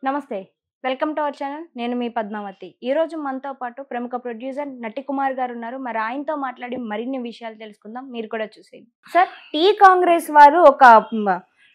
నమస్తే. Welcome to our channel. నేను మీ పద్మావతి. ఈరోజు మనతో పాటు ప్రముఖ ప్రొడ్యూసర్ నటి కుమార్ గారున్నారు. మరి ఆయనతో మాట్లాడి మరిన్ని విషయాలు తెలుసుకుందాం. మీరు కూడా చూసేయండి. సార్, టీ కాంగ్రెస్ వారు ఒక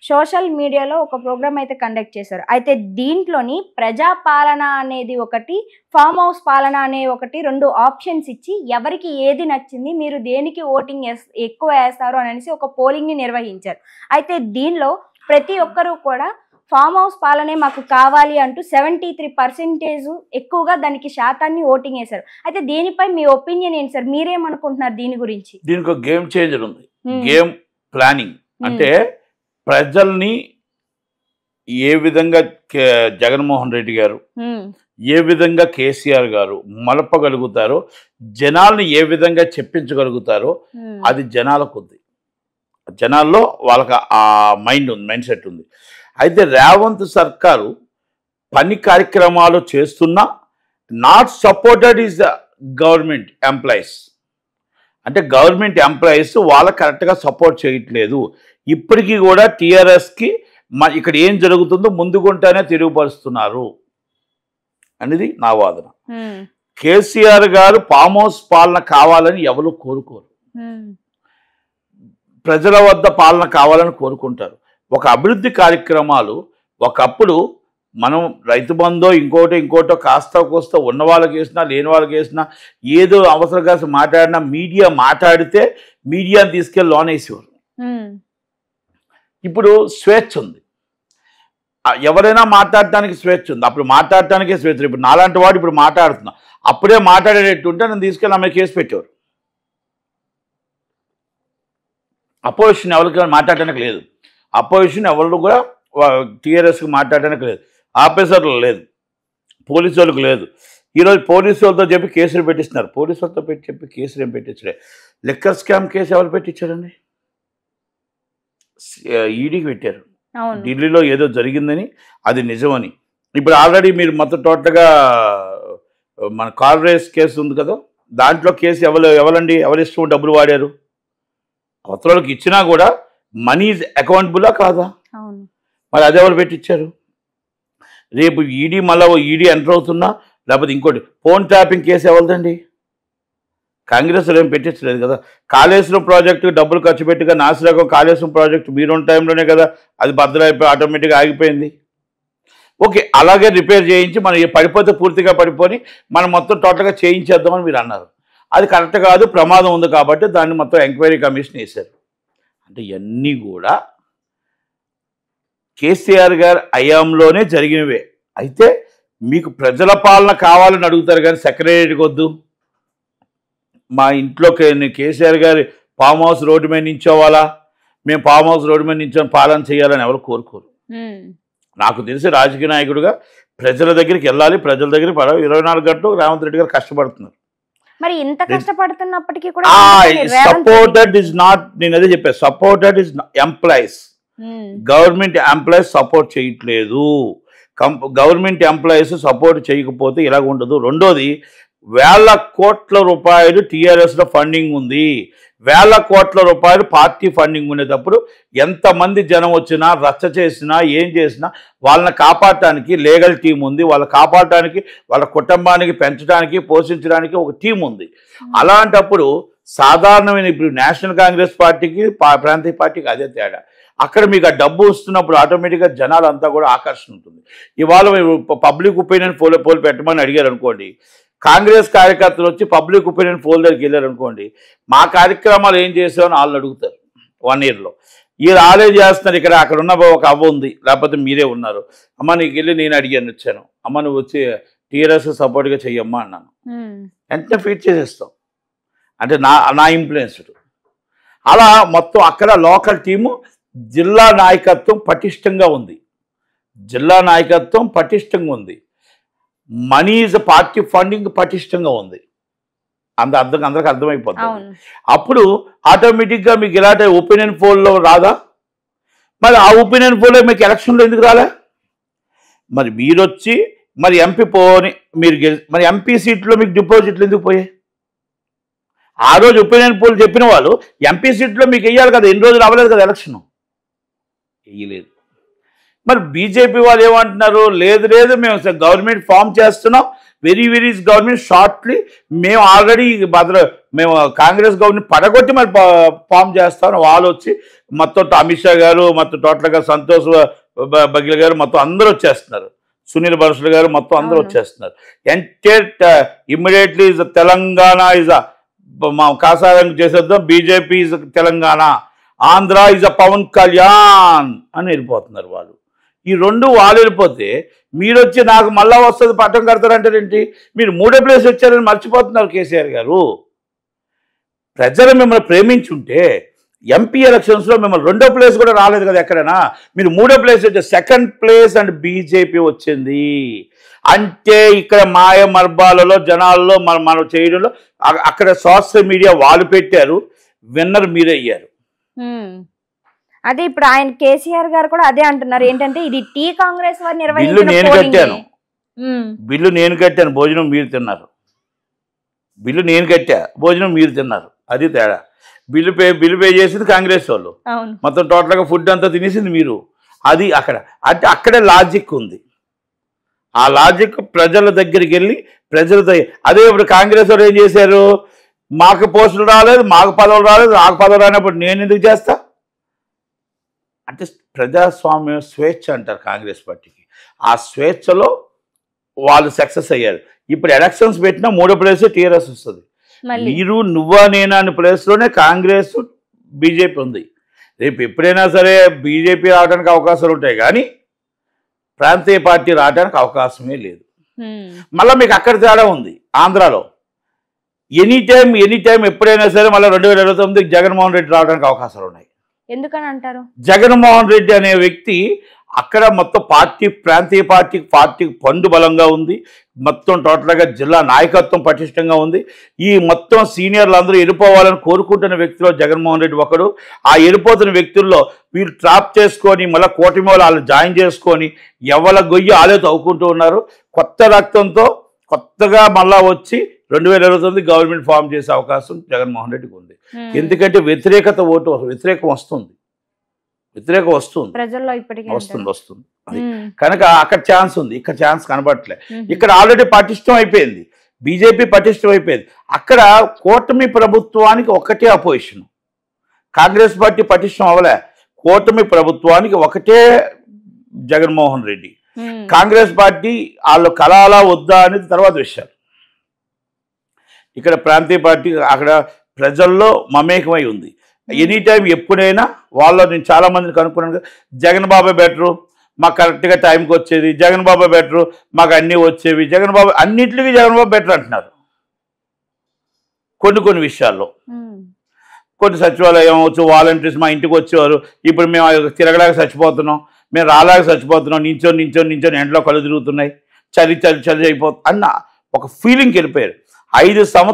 సోషల్ మీడియాలో ఒక ప్రోగ్రామ్ అయితే కండక్ట్ చేశారు. అయితే దీంట్లోని ప్రజా పాలన అనేది ఒకటి, ఫామ్ హౌస్ పాలన అనే ఒకటి 2 ఆప్షన్స్ ఇచ్చి ఎవరికి ఏది నచ్చింది, మీరు దేనికి ఓటింగ్ ఎక్కువ వేస్తారు అనేసి ఒక పోలింగ్‌ని నిర్వహించారు. అయితే దీనిలో ప్రతి ఒక్కరు కూడా ఫామ్ హౌస్ పాలనే మాకు కావాలి అంటూ 73% ఎక్కువగా దానికి శాతాన్ని ఓటింగ్ వేశారు. అయితే దీనిపై మీ ఒపీనియన్ ఏంటి సార్? మీరేమనుకుంటున్నారు దీని గురించి? దీనికి ఒక గేమ్ చేంజర్ ఉంది. గేమ్ ప్లానింగ్ అంటే ప్రజల్ని ఏ విధంగా జగన్మోహన్ రెడ్డి గారు, ఏ విధంగా కేసీఆర్ గారు మలపగలుగుతారో, జనాల్ని ఏ విధంగా చెప్పించగలుగుతారో అది జనాలకు ఉంది. జనాల్లో వాళ్ళకి ఆ మైండ్ సెట్ ఉంది. అయితే రేవంత్ సర్కారు పని కార్యక్రమాలు చేస్తున్నా not supported is the government employees. అంటే గవర్నమెంట్ ఎంప్లాయీస్ వాళ్ళకి కరెక్ట్గా సపోర్ట్ చేయట్లేదు. ఇప్పటికీ కూడా టీఆర్ఎస్కి ఇక్కడ ఏం జరుగుతుందో ముందుకుంటేనే తిరుగుపరుస్తున్నారు అనేది నా వాదన. కేసీఆర్ గారు ఫామ్ హౌస్ పాలన కావాలని ఎవరు కోరుకోరు. ప్రజల వద్ద పాలన కావాలని కోరుకుంటారు. ఒక అభివృద్ధి కార్యక్రమాలు ఒకప్పుడు మనం రైతు బంధో ఇంకోటో కాస్త కోస్త ఉన్న వాళ్ళకి వేసినా లేని వాళ్ళకి వేసినా ఏదో అవసరం కాస్త మాట్లాడినా మీడియా మాట్లాడితే మీడియాని తీసుకెళ్ళి లోన్ వేసేవారు. ఇప్పుడు స్వేచ్ఛ ఉంది, ఎవరైనా మాట్లాడటానికి స్వేచ్ఛ ఉంది. అప్పుడు మాట్లాడటానికే స్వేచ్ఛ. ఇప్పుడు నాలాంటి వాడు ఇప్పుడు మాట్లాడుతున్నా, అప్పుడే మాట్లాడేటట్టు ఉంటే నన్ను తీసుకెళ్ళి ఆమె కేసు పెట్టేవారు. అపోజిషన్ ఎవరికి మాట్లాడటానికి లేదు. అపోజిషన్ ఎవరు కూడా టీఆర్ఎస్కి మాట్లాడడానికి లేదు. ఆఫీసర్లు లేదు, పోలీసు వాళ్ళకి లేదు. ఈరోజు పోలీసు వాళ్ళతో చెప్పి కేసులు పెట్టిస్తున్నారు. పోలీసు వాళ్ళతో చెప్పి కేసులు ఏం పెట్టించలే. లిక్కర్ స్కామ్ కేసు ఎవరు పెట్టించారండి? ఈడీకి పెట్టారు. ఢిల్లీలో ఏదో జరిగిందని, అది నిజమని. ఇప్పుడు ఆల్రెడీ మీరు మొత్తం టోటల్గా మన కార్ రేస్ కేసు ఉంది కదా, దాంట్లో కేసు ఎవరిష్టం డబ్బులు వాడారు. అవతలకి ఇచ్చినా కూడా మనీ ఈజ్ అకౌంటబులా కాదా? మరి అది ఎవరు పెట్టించారు? రేపు ఈడీ మళ్ళీ ఈడీ ఎంటర్ అవుతున్నా, లేకపోతే ఇంకోటి ఫోన్ ట్యాపింగ్ కేసు ఎవరిదండి? కాంగ్రెస్లో ఏం పెట్టించలేదు కదా. కాళేశ్వరం ప్రాజెక్టు డబ్బులు ఖర్చు పెట్టిగా నాసిరకం కాళేశ్వరం ప్రాజెక్టు మీరున్న టైంలోనే కదా అది బద్దలైపోయి ఆటోమేటిక్గా ఆగిపోయింది. ఓకే, అలాగే రిపేర్ చేయించి మనం పడిపోతే పూర్తిగా పడిపోయి మనం మొత్తం టోటల్గా చేయించేద్దామని మీరు అన్నారు. అది కరెక్ట్ కాదు, ప్రమాదం ఉంది కాబట్టి దాన్ని మొత్తం ఎంక్వైరీ కమిషన్ వేశారు. అంటే ఇవన్నీ కూడా కేసీఆర్ గారి హయాంలోనే జరిగినవే. అయితే మీకు ప్రజల పాలన కావాలని అడుగుతారు కానీ సెక్రటరీకి వద్దు, మా ఇంట్లో కేసీఆర్ గారి ఫామ్ హౌస్ రోడ్డు మీద నించోవాలా, మేము ఫామ్ హౌస్ రోడ్డు మీద నించొని పాలన చేయాలని ఎవరు కోరుకోరు. నాకు తెలిసి రాజకీయ నాయకుడిగా ప్రజల దగ్గరికి వెళ్ళాలి, ప్రజల దగ్గర 24 గంటలు రేవంత్ రెడ్డి గారు కష్టపడుతున్నారు. మరి ఇంత కష్టపడుతున్నప్పటికీ కూడా సపోర్టెడ్ ఇస్ నాట్, నేను అదే చెప్పాను, supported is employees. Government employees support చేయట్లేదు. గవర్నమెంట్ ఎంప్లాయీస్ సపోర్ట్ చేయకపోతే ఇలాగ ఉండదు. రెండోది, వేల కోట్ల రూపాయలు టీఆర్ఎస్లో ఫండింగ్ ఉంది. వేల కోట్ల రూపాయలు పార్టీ ఫండింగ్ ఉండేటప్పుడు ఎంతమంది జనం వచ్చినా రచ్చ చేసినా ఏం చేసినా వాళ్ళని కాపాడటానికి లీగల్ టీం ఉంది. వాళ్ళని కాపాడటానికి, వాళ్ళ కుటుంబానికి పెంచడానికి, పోషించడానికి ఒక టీం ఉంది. అలాంటప్పుడు సాధారణమైన ఇప్పుడు నేషనల్ కాంగ్రెస్ పార్టీకి ప్రాంతీయ పార్టీకి అదే తేడా. అక్కడ మీకు ఆ డబ్బు వస్తున్నప్పుడు ఆటోమేటిక్గా జనాలంతా కూడా ఆకర్షణ ఉంటుంది. ఇవాళ పబ్లిక్ ఒపీనియన్ పోల్ పెట్టమని అడిగారు అనుకోండి, కాంగ్రెస్ కార్యకర్తలు వచ్చి పబ్లిక్ ఒపీనియన్ పోల్ దగ్గరికి వెళ్ళారు అనుకోండి, మా కార్యక్రమాలు ఏం చేసామని వాళ్ళని అడుగుతారు 1 yearలో. వీళ్ళు ఆలే చేస్తున్నారు. ఇక్కడ అక్కడ ఉన్న ఒక అవ్వ ఉంది, లేకపోతే మీరే ఉన్నారు, అమ్మ నీకు వెళ్ళి నేను అడిగాను వచ్చాను, అమ్మ నువ్వు వచ్చి టీఆర్ఎస్ సపోర్ట్గా చెయ్యమ్మా అన్నాను, వెంటనే ఫీట్ చేసేస్తాం. అంటే నా ఇన్ఫ్లుయెన్స్డ్. అలా మొత్తం అక్కడ లోకల్ టీము, జిల్లా నాయకత్వం పటిష్టంగా ఉంది. జిల్లా నాయకత్వం పటిష్టంగా ఉంది. మనీ ఈజ్ పార్టీ ఫండింగ్ పటిష్టంగా ఉంది. అందరికి అర్థమైపోతుంది. అప్పుడు ఆటోమేటిక్గా మీకు ఇలాంటి ఒపీనియన్ పోల్లో రాదా? మరి ఆ ఒపీనియన్ పోల్లో మీకు ఎలక్షన్లో ఎందుకు రాలే? మరి మీరు వచ్చి మరి ఎంపీ పోని మీరు మరి ఎంపీ సీట్లో మీకు డిపాజిట్లు ఎందుకు పోయాయి? ఆ రోజు ఒపీనియన్ పోల్ చెప్పిన వాళ్ళు ఎంపీ సీట్లో మీకు వెయ్యాలి కదా. ఎన్ని రోజులు అవ్వలేదు కదా ఎలక్షన్, వేయలేదు. మరి బీజేపీ వాళ్ళు ఏమంటున్నారు, లేదు లేదు మేము గవర్నమెంట్ ఫామ్ చేస్తున్నాం, వెరీ వెరీ గవర్నమెంట్ షార్ట్లీ, మేము ఆల్రెడీ మేము కాంగ్రెస్ గవర్నమెంట్ పడగొట్టి మరి ఫామ్ చేస్తాం. వాళ్ళు వచ్చి మొత్తం అమిత్ షా గారు, మొత్తం టోటల్గా సంతోష్ బగిల్ గారు, మొత్తం అందరూ వచ్చేస్తున్నారు, సునీల్ బన్సల్ గారు, మొత్తం అందరూ వచ్చేస్తున్నారు. ఇమ్మీడియట్లీ ఇస్ తెలంగాణ ఇస్ మా కాసారం చేసేద్దాం, BJP is Telangana, Andhra is Pawan Kalyan అని వెళ్ళిపోతున్నారు వాళ్ళు. ఈ రెండు వాళ్ళు వెళ్ళిపోతే మీరు వచ్చి నాకు మళ్ళా వస్తుంది పట్టం కడతారంటారేంటి? మీరు మూడో ప్లేస్ వచ్చారని మర్చిపోతున్నారు కేసీఆర్ గారు. ప్రజలు మిమ్మల్ని ప్రేమించుంటే ఎంపీ ఎలక్షన్స్లో మిమ్మల్ని రెండో ప్లేస్ కూడా రాలేదు కదా ఎక్కడైనా. మీరు మూడో ప్లేస్ వచ్చే సెకండ్ ప్లేస్ అండ్ బీజేపీ వచ్చింది అంటే ఇక్కడ మాయ మర్బాలలో జనాల్లో మనం చేయడంలో అక్కడ సోషల్ మీడియా వాళ్ళు పెట్టారు, విన్నర్ మీరే అయ్యారు. అదే ఇప్పుడు ఆయన కేసీఆర్ గారు కూడా అదే అంటున్నారు, ఏంటంటే ఇది టీ కాంగ్రెస్ వారు బిల్లు నేను కట్టాను, బిల్లు నేను కట్టాను, భోజనం మీరు తిన్నారు. బిల్లు నేను కట్టా, భోజనం మీరు తిన్నారు, అది తేడా. బిల్లు పే చేసింది కాంగ్రెస్ వాళ్ళు, మొత్తం టోటల్గా ఫుడ్ అంతా తినేసింది మీరు. అది అక్కడ అంటే అక్కడే లాజిక్ ఉంది. ఆ లాజిక్ ప్రజల దగ్గరికి వెళ్ళి ప్రజలతో. అదే ఇప్పుడు కాంగ్రెస్ వాళ్ళు ఏం చేశారు, మాకు పోస్టులు రాలేదు, మాకు పదవులు రాలేదు, నాకు పదవులు రానప్పుడు నేను ఎందుకు చేస్తా అంటే ప్రజాస్వామ్యం స్వేచ్ఛ అంటారు కాంగ్రెస్ పార్టీకి. ఆ స్వేచ్ఛలో వాళ్ళు సక్సెస్ అయ్యారు. ఇప్పుడు ఎలక్షన్స్ పెట్టినా మూడో ప్లేస్ టీఆర్ఎస్ వస్తుంది. మీరు నువ్వా నేనా అనే ప్లేస్లోనే కాంగ్రెస్ బీజేపీ ఉంది. రేపు ఎప్పుడైనా సరే బీజేపీ రావడానికి అవకాశాలు ఉంటాయి కానీ ప్రాంతీయ పార్టీ రావడానికి అవకాశమే లేదు. మళ్ళీ మీకు అక్కడ తేడా ఉంది. ఆంధ్రాలో ఎనీ టైం ఎప్పుడైనా సరే మళ్ళీ 2029 జగన్మోహన్ రెడ్డి రావడానికి అవకాశాలు ఉన్నాయి. ఎందుకని అంటారు? జగన్మోహన్ రెడ్డి అనే వ్యక్తి అక్కడ మొత్తం ప్రాంతీయ పార్టీకి పండు బలంగా ఉంది, మొత్తం టోటల్గా జిల్లా నాయకత్వం పటిష్టంగా ఉంది. ఈ మొత్తం సీనియర్లు అందరూ వెళ్ళిపోవాలని కోరుకుంటున్న వ్యక్తిలో జగన్మోహన్ రెడ్డి ఒకడు. ఆ వెళ్ళిపోతున్న వ్యక్తుల్లో వీళ్ళు ట్రాప్ చేసుకొని మళ్ళీ కూటమి వాళ్ళు జాయిన్ చేసుకొని ఎవరి గొయ్యి ఆలే తవ్వుకుంటూ ఉన్నారు. కొత్త రక్తంతో కొత్తగా మళ్ళా వచ్చి 2029 గవర్నమెంట్ ఫామ్ చేసే అవకాశం జగన్మోహన్ రెడ్డికి ఉంది. ఎందుకంటే వ్యతిరేకం వస్తుంది, ప్రజల్లో ఇప్పటికీ వస్తుంది. కనుక అక్కడ ఛాన్స్ ఉంది, ఇక్కడ ఛాన్స్ కనబడట్లే. ఇక్కడ ఆల్రెడీ పటిష్టం అయిపోయింది, బీజేపీ పటిష్టం అయిపోయింది. అక్కడ కూటమి ప్రభుత్వానికి ఒకటే అపోజిషన్, కాంగ్రెస్ పార్టీ పటిష్టం అవ్వలే. కూటమి ప్రభుత్వానికి ఒకటే జగన్మోహన్ రెడ్డి. కాంగ్రెస్ పార్టీ వాళ్ళు కలాలా వద్దా అనేది తర్వాత విషయాలు. ఇక్కడ ప్రాంతీయ పార్టీ అక్కడ ప్రజల్లో మమేకమై ఉంది. ఎనీ టైం ఎప్పుడైనా వాళ్ళు, నేను చాలా మందిని కనుక్కున్నాను, జగన్ బాబా బెటరు, మాకు కరెక్ట్గా టైంకి వచ్చేది, జగన్ బాబా బెటరు, మాకు అన్నీ వచ్చేవి, జగన్ బాబా అన్నింటికి జగన్ బాబు బెటర్ అంటున్నారు. కొన్ని విషయాల్లో కొన్ని సచివాలయం వచ్చు, వాలంటీర్స్ మా ఇంటికి వచ్చేవారు, ఇప్పుడు మేము తిరగలేక చచ్చిపోతున్నాం, మేము రాలేక చచ్చిపోతున్నాం, నించొని ఎండలో కళ్ళు తిరుగుతున్నాయి, చలి అయిపోతుంది అన్న ఒక ఫీలింగ్కి వెళ్ళిపోయారు. 5 సంవత్సరాలు